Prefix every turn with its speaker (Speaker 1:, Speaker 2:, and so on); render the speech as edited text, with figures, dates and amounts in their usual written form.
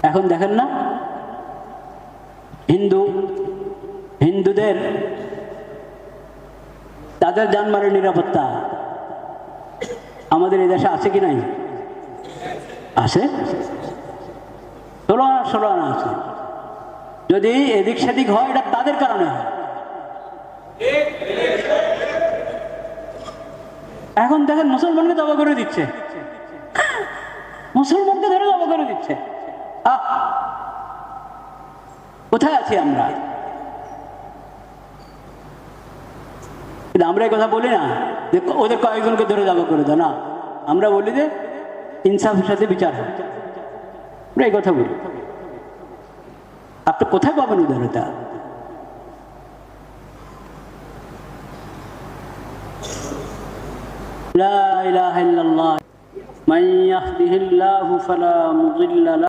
Speaker 1: এখন দেখেন না হিন্দুদের তাদের জানমালের নিরাপত্তা আমাদের এই দেশে আছে কি নাই? আছে, 16 আনা আছে। যদি এদিক সেদিক হয় এটা তাদের কারণে হয়। এখন দেখেন মুসলমানকে দাবা করে দিচ্ছে, মুসলমানকে ধরে দাবা করে দিচ্ছে। কোথায় আছি আমরা? কিন্তু আমরা এই কথা বলি না যে ওদের কয়েকজনকে ধরে দাবা করে দাও, না, আমরা বলি যে ইনসাফের সাথে বিচার হয়। আমরা এই কথা বলি। আপনি কোথায় পাবেন উদারতা? লা ইলাহা ইল্লাল্লাহ মান ইয়াহদিহিল্লাহু ফালা মুদিল্লা লাহু।